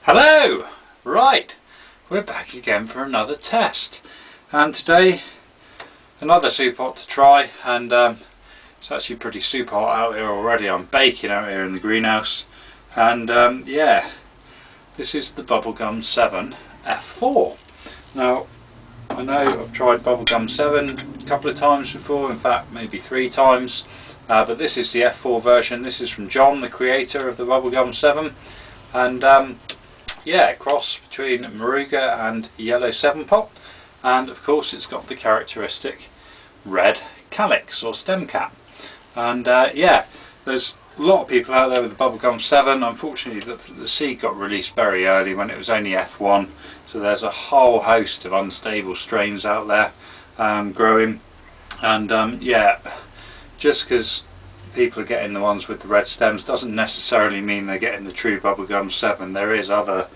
Hello! Right, we're back again for another test, and today another soup pot to try. And it's actually pretty super hot out here already. I'm baking out here in the greenhouse, and yeah, this is the Bubblegum 7 F4. Now I know I've tried Bubblegum 7 a couple of times before, in fact maybe 3 times, but this is the F4 version. This is from John, the creator of the Bubblegum 7, and yeah, cross between Moruga and yellow 7 pot, and of course it's got the characteristic red calyx or stem cap. And yeah, there's a lot of people out there with the Bubblegum 7. Unfortunately the seed got released very early when it was only F1, so there's a whole host of unstable strains out there growing. And yeah, just because people are getting the ones with the red stems doesn't necessarily mean they're getting the true Bubblegum 7. There is other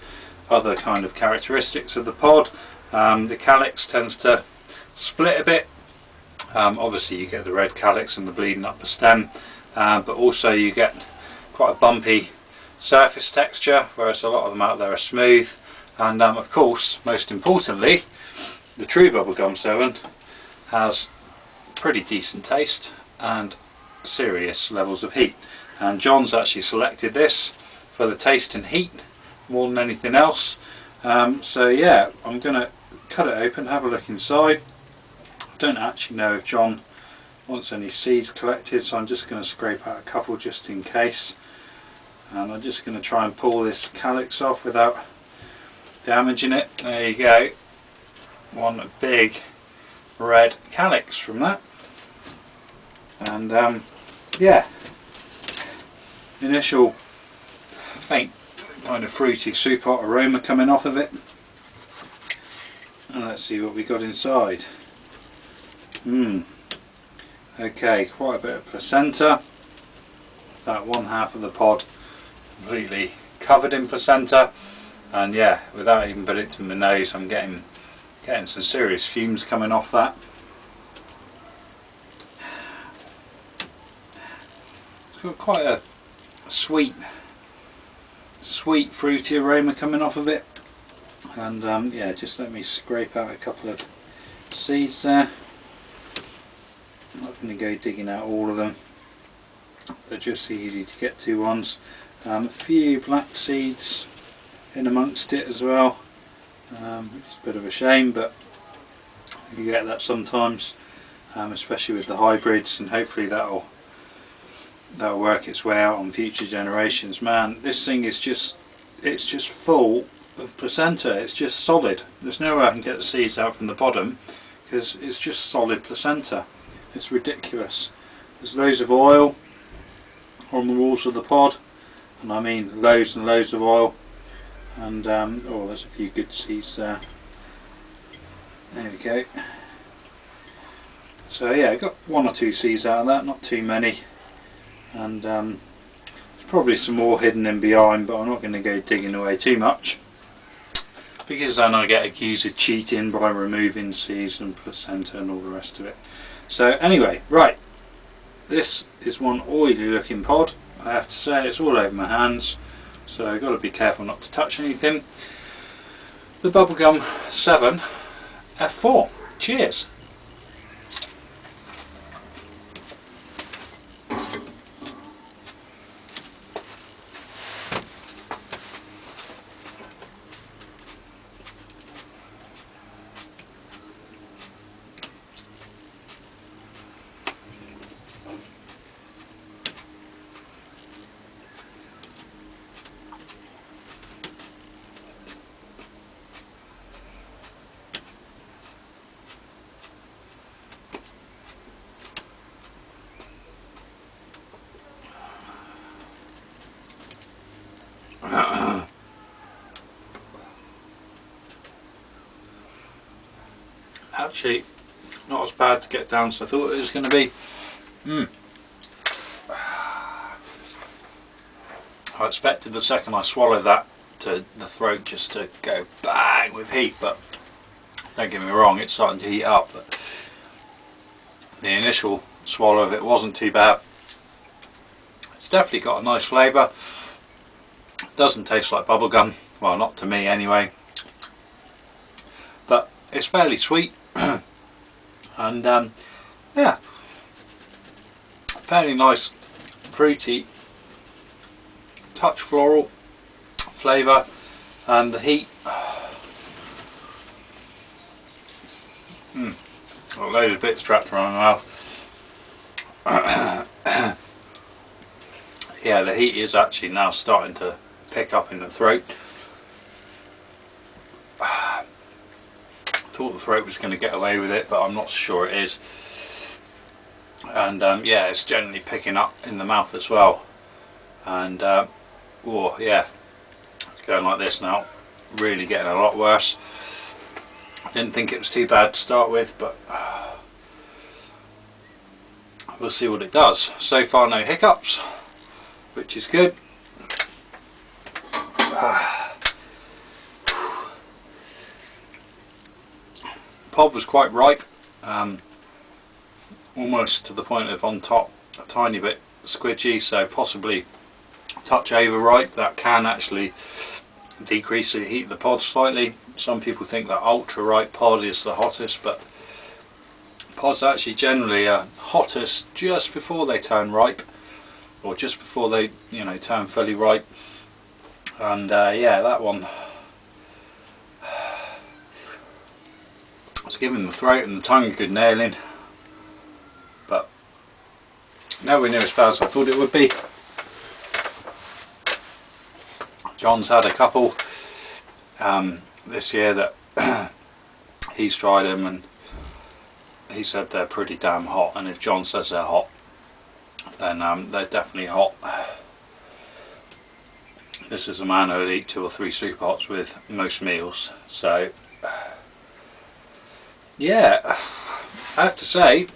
kind of characteristics of the pod. The calyx tends to split a bit. Obviously you get the red calyx and the bleeding up the stem, but also you get quite a bumpy surface texture, whereas a lot of them out there are smooth. And of course, most importantly, the true Bubblegum 7 has pretty decent taste and serious levels of heat. And John's actually selected this for the taste and heat more than anything else. So yeah, I'm going to cut it open, have a look inside. I don't actually know if John wants any seeds collected, so I'm just going to scrape out a couple just in case. And I'm just going to try and pull this calyx off without damaging it. There you go, one big red calyx from that. And yeah, initial faint kind of fruity soup pot aroma coming off of it. And let's see what we got inside. Okay, quite a bit of placenta. About one half of the pod completely covered in placenta. And yeah, without even putting it to my nose, I'm getting some serious fumes coming off that. It's got quite a sweet fruity aroma coming off of it. And yeah, just let me scrape out a couple of seeds there. I'm not going to go digging out all of them, they're just easy to get to ones. A few black seeds in amongst it as well, which is a bit of a shame, but you get that sometimes, especially with the hybrids, and hopefully that'll work its way out on future generations. Man, this thing is just, it's just full of placenta. It's just solid. There's no way I can get the seeds out from the bottom because it's just solid placenta. It's ridiculous. There's loads of oil on the walls of the pod, and I mean loads and loads of oil. And oh, there's a few good seeds there. There we go. So yeah, I got 1 or 2 seeds out of that, not too many. And there's probably some more hidden in behind, but I'm not going to go digging away too much, because then I get accused of cheating by removing seeds and placenta and all the rest of it. So anyway, right, this is one oily looking pod. I have to say, it's all over my hands, so I've got to be careful not to touch anything. The Bubblegum 7 F4. Cheers. Actually, not as bad to get down as I thought it was going to be. I expected the second I swallowed that to the throat just to go bang with heat, but don't get me wrong, it's starting to heat up. But the initial swallow of it wasn't too bad. It's definitely got a nice flavour. Doesn't taste like bubblegum. well, not to me anyway, but it's fairly sweet. And yeah, fairly nice, fruity, touch floral flavour, and the heat. Got loads of bits trapped around my mouth. Yeah, the heat is actually now starting to pick up in the throat. Thought the throat was going to get away with it, but I'm not sure it is. And yeah, it's generally picking up in the mouth as well. And oh yeah, going like this now, really getting a lot worse. Didn't think it was too bad to start with, but we'll see what it does. So far no hiccups, which is good. Pod was quite ripe, almost to the point of on top a tiny bit squidgy, so possibly a touch overripe. That can actually decrease the heat of the pod slightly. Some people think that ultra ripe pod is the hottest, but pods actually generally are hottest just before they turn ripe, or just before they, you know, turn fully ripe. And yeah, that one, it's giving the throat and the tongue a good nailing, but nowhere near as bad as I thought it would be. John's had a couple this year that he's tried them, and he said they're pretty damn hot, and if John says they're hot, then they're definitely hot. This is a man who'll eat 2 or 3 soup pots with most meals, so yeah, I have to say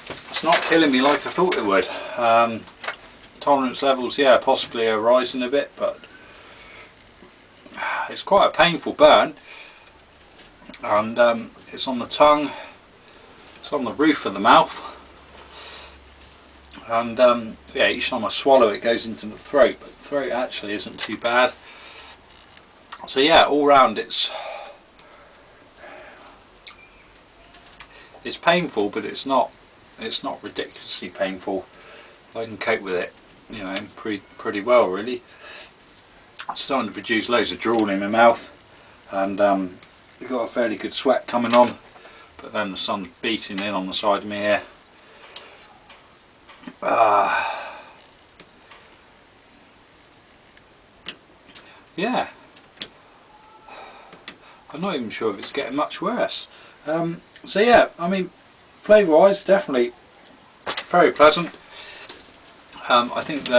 it's not killing me like I thought it would. Tolerance levels, yeah, possibly are rising a bit, but it's quite a painful burn, and it's on the tongue, it's on the roof of the mouth, and yeah, each time I swallow it goes into the throat, but the throat actually isn't too bad. So yeah, all round it's painful, but it's not ridiculously painful. I can cope with it, you know, pretty well really. I'm starting to produce loads of drool in my mouth, and we've got a fairly good sweat coming on, but then the sun's beating in on the side of my ear. Yeah, I'm not even sure if it's getting much worse. So yeah, I mean, flavour wise, definitely very pleasant. I think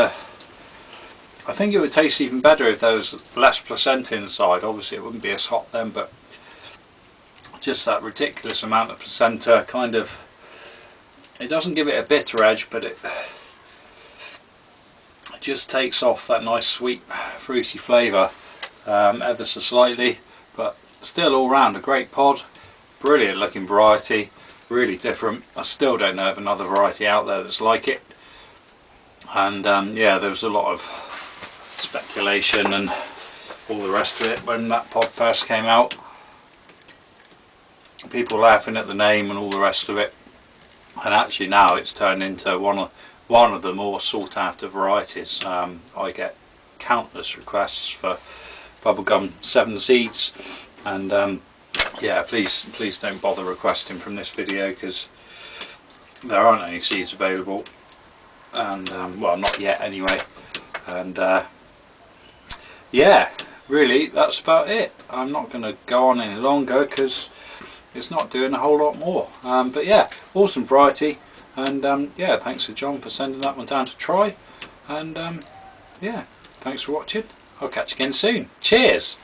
it would taste even better if there was less placenta inside. Obviously it wouldn't be as hot then, but just that ridiculous amount of placenta kind of, it doesn't give it a bitter edge, but it just takes off that nice sweet fruity flavour ever so slightly. But still all round a great pod, brilliant looking variety, really different. I still don't know of another variety out there that's like it. And yeah, there was a lot of speculation and all the rest of it when that pod first came out. People laughing at the name and all the rest of it. And actually now it's turned into one of the more sought after varieties. I get countless requests for Bubblegum 7 seeds, and yeah, please don't bother requesting from this video, because there aren't any seeds available, and well, not yet anyway. And yeah, really that's about it. I'm not going to go on any longer because it's not doing a whole lot more. But yeah, awesome variety, and yeah, thanks to John for sending that one down to try, and yeah, thanks for watching. I'll catch you again soon. Cheers!